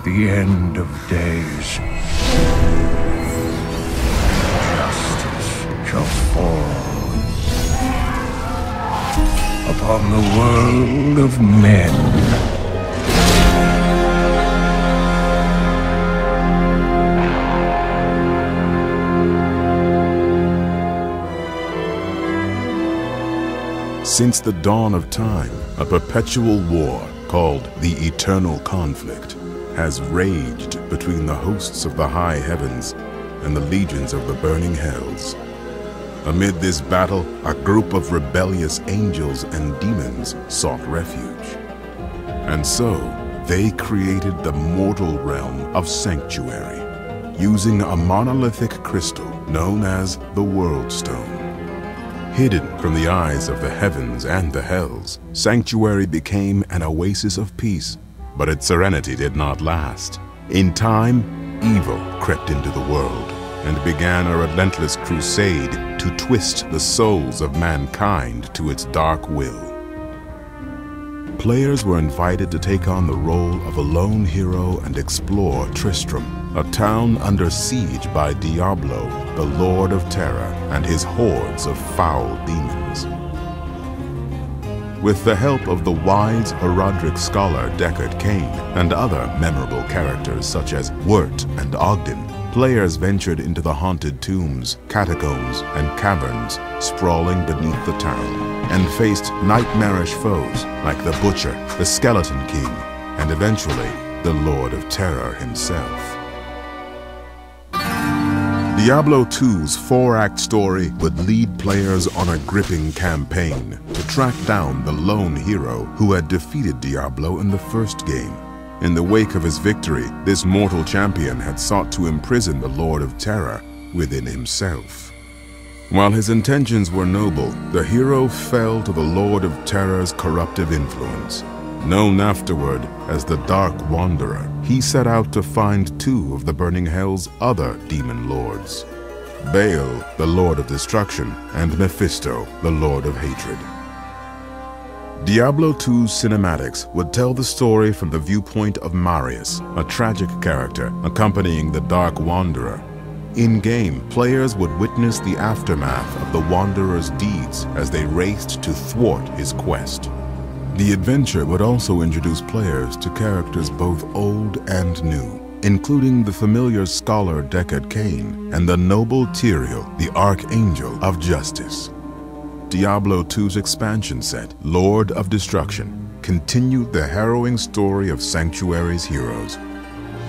the end of days. Justice shall fall upon the world of men. Since the dawn of time, a perpetual war called the Eternal Conflict has raged between the hosts of the high heavens and the legions of the burning hells. Amid this battle, a group of rebellious angels and demons sought refuge. And so, they created the mortal realm of Sanctuary, using a monolithic crystal known as the World Stone. Hidden from the eyes of the heavens and the hells, Sanctuary became an oasis of peace, but its serenity did not last. In time, evil crept into the world and began a relentless crusade to twist the souls of mankind to its dark will. Players were invited to take on the role of a lone hero and explore Tristram, a town under siege by Diablo, the Lord of Terror, and his hordes of foul demons. With the help of the wise Erodric scholar Deckard Cain and other memorable characters such as Wirt and Ogden, players ventured into the haunted tombs, catacombs, and caverns sprawling beneath the town, and faced nightmarish foes like the Butcher, the Skeleton King, and eventually the Lord of Terror himself. Diablo 2's 4-act story would lead players on a gripping campaign to track down the lone hero who had defeated Diablo in the first game. In the wake of his victory, this mortal champion had sought to imprison the Lord of Terror within himself. While his intentions were noble, the hero fell to the Lord of Terror's corruptive influence. Known afterward as the Dark Wanderer, he set out to find two of the Burning Hell's other demon lords, Baal, the Lord of Destruction, and Mephisto, the Lord of Hatred. Diablo 2's cinematics would tell the story from the viewpoint of Marius, a tragic character accompanying the Dark Wanderer. In-game, players would witness the aftermath of the Wanderer's deeds as they raced to thwart his quest. The adventure would also introduce players to characters both old and new, including the familiar scholar Deckard Cain and the noble Tyrael, the Archangel of Justice. Diablo 2's expansion set, Lord of Destruction, continued the harrowing story of Sanctuary's heroes.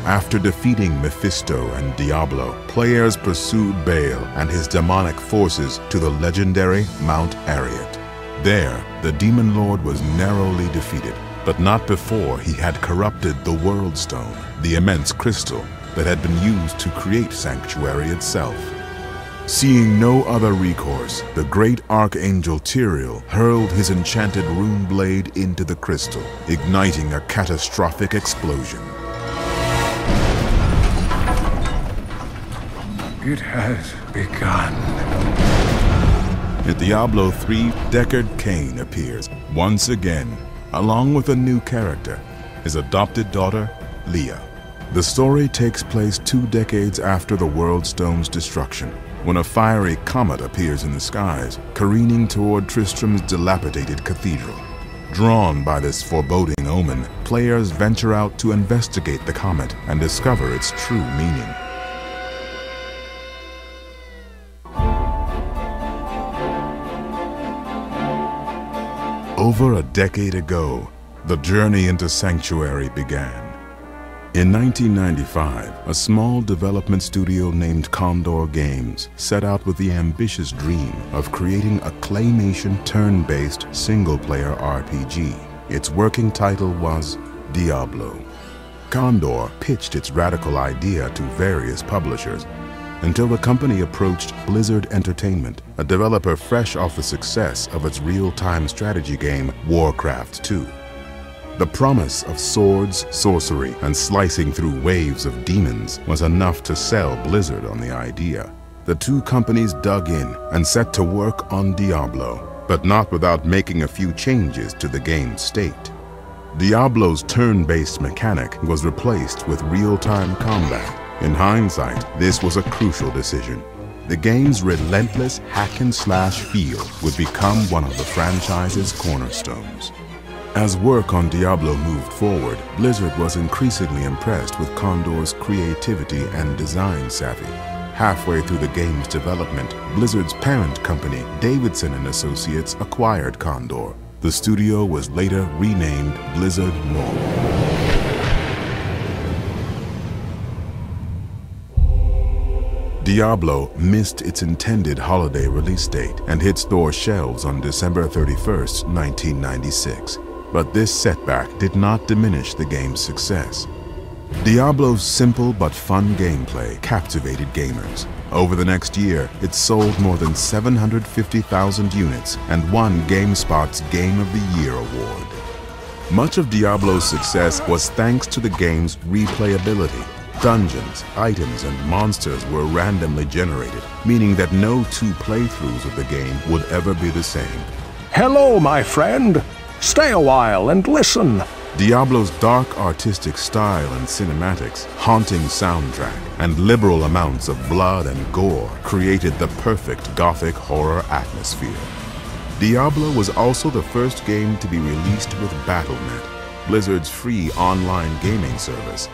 After defeating Mephisto and Diablo, players pursued Baal and his demonic forces to the legendary Mount Arreat. There, the Demon Lord was narrowly defeated, but not before he had corrupted the World Stone, the immense crystal that had been used to create Sanctuary itself. Seeing no other recourse, the great Archangel Tyrael hurled his enchanted rune blade into the crystal, igniting a catastrophic explosion. It has begun. In Diablo 3, Deckard Cain appears once again, along with a new character, his adopted daughter, Leah. The story takes place 2 decades after the World Stone's destruction, when a fiery comet appears in the skies, careening toward Tristram's dilapidated cathedral. Drawn by this foreboding omen, players venture out to investigate the comet and discover its true meaning. Over a decade ago, the journey into Sanctuary began. In 1995, a small development studio named Condor Games set out with the ambitious dream of creating a claymation turn-based single-player RPG. Its working title was Diablo. Condor pitched its radical idea to various publishers, until the company approached Blizzard Entertainment, a developer fresh off the success of its real-time strategy game Warcraft 2. The promise of swords, sorcery, and slicing through waves of demons was enough to sell Blizzard on the idea. The two companies dug in and set to work on Diablo, but not without making a few changes to the game's state. Diablo's turn-based mechanic was replaced with real-time combat. In hindsight, this was a crucial decision. The game's relentless hack-and-slash feel would become one of the franchise's cornerstones. As work on Diablo moved forward, Blizzard was increasingly impressed with Condor's creativity and design savvy. Halfway through the game's development, Blizzard's parent company, Davidson & Associates, acquired Condor. The studio was later renamed Blizzard North. Diablo missed its intended holiday release date and hit store shelves on December 31st, 1996. But this setback did not diminish the game's success. Diablo's simple but fun gameplay captivated gamers. Over the next year, it sold more than 750,000 units and won GameSpot's Game of the Year award. Much of Diablo's success was thanks to the game's replayability. Dungeons, items, and monsters were randomly generated, meaning that no two playthroughs of the game would ever be the same. Hello, my friend. Stay a while and listen. Diablo's dark artistic style and cinematics, haunting soundtrack, and liberal amounts of blood and gore created the perfect gothic horror atmosphere. Diablo was also the first game to be released with Battle.net, Blizzard's free online gaming service.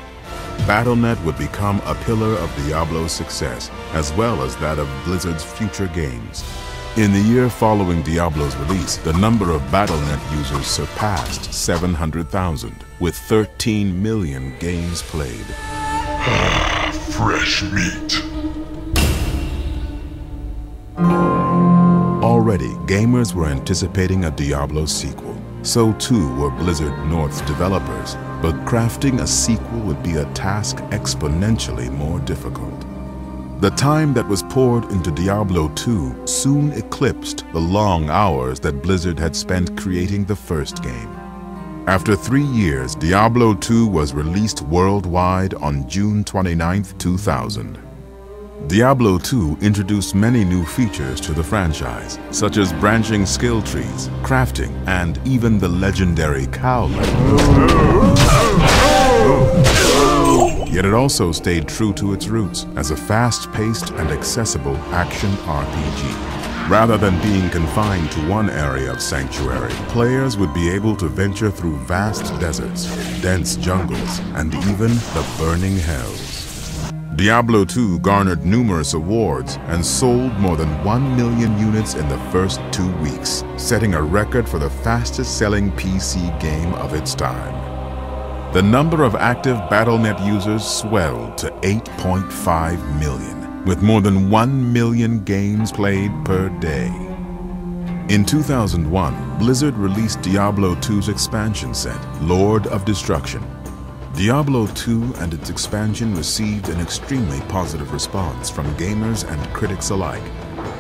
Battle.net would become a pillar of Diablo's success, as well as that of Blizzard's future games. In the year following Diablo's release, the number of Battle.net users surpassed 700,000, with 13 million games played. Fresh meat. Already, gamers were anticipating a Diablo sequel. So too were Blizzard North's developers, but crafting a sequel would be a task exponentially more difficult. The time that was poured into Diablo 2 soon eclipsed the long hours that Blizzard had spent creating the first game. After 3 years, Diablo 2 was released worldwide on June 29, 2000. Diablo 2 introduced many new features to the franchise, such as branching skill trees, crafting, and even the legendary cow legend. Yet it also stayed true to its roots as a fast-paced and accessible action RPG. Rather than being confined to one area of Sanctuary, players would be able to venture through vast deserts, dense jungles, and even the burning hells. Diablo 2 garnered numerous awards and sold more than 1 million units in the first 2 weeks, setting a record for the fastest-selling PC game of its time. The number of active Battle.net users swelled to 8.5 million, with more than 1 million games played per day. In 2001, Blizzard released Diablo 2's expansion set, Lord of Destruction. Diablo 2 and its expansion received an extremely positive response from gamers and critics alike.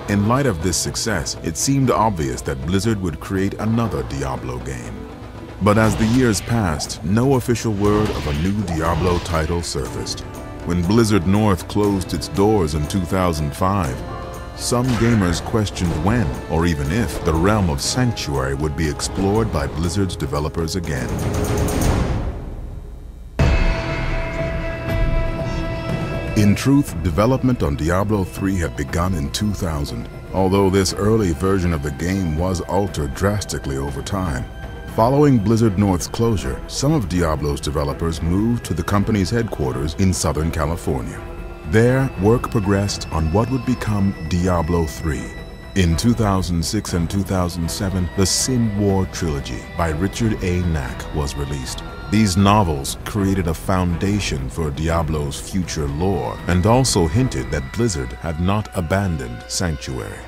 In light of this success, it seemed obvious that Blizzard would create another Diablo game. But as the years passed, no official word of a new Diablo title surfaced. When Blizzard North closed its doors in 2005, some gamers questioned when, or even if, the realm of Sanctuary would be explored by Blizzard's developers again. In truth, development on Diablo 3 had begun in 2000, although this early version of the game was altered drastically over time. Following Blizzard North's closure, some of Diablo's developers moved to the company's headquarters in Southern California. There, work progressed on what would become Diablo 3. In 2006 and 2007, the Sin War trilogy by Richard A. Knack was released. These novels created a foundation for Diablo's future lore and also hinted that Blizzard had not abandoned Sanctuary.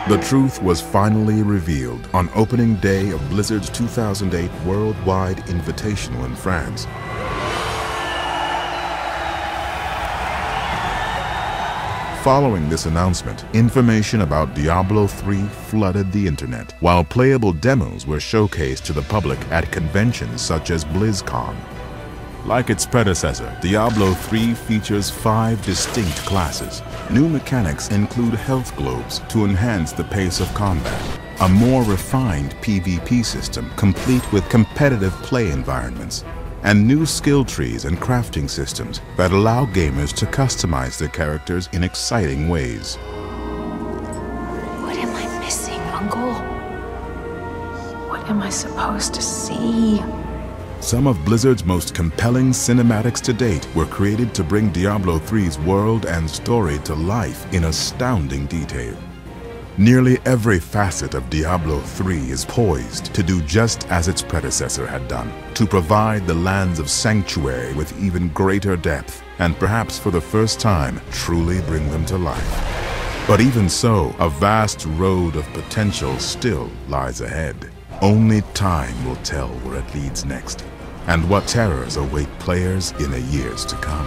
The truth was finally revealed on opening day of Blizzard's 2008 Worldwide Invitational in France. Following this announcement, information about Diablo 3 flooded the internet, while playable demos were showcased to the public at conventions such as BlizzCon. Like its predecessor, Diablo 3 features 5 distinct classes. New mechanics include health globes to enhance the pace of combat, a more refined PvP system complete with competitive play environments, and new skill trees and crafting systems that allow gamers to customize their characters in exciting ways. What am I missing, Uncle? What am I supposed to see? Some of Blizzard's most compelling cinematics to date were created to bring Diablo 3's world and story to life in astounding detail. Nearly every facet of Diablo 3 is poised to do just as its predecessor had done, to provide the lands of Sanctuary with even greater depth, and perhaps for the first time, truly bring them to life. But even so, a vast road of potential still lies ahead. Only time will tell where it leads next, and what terrors await players in the years to come.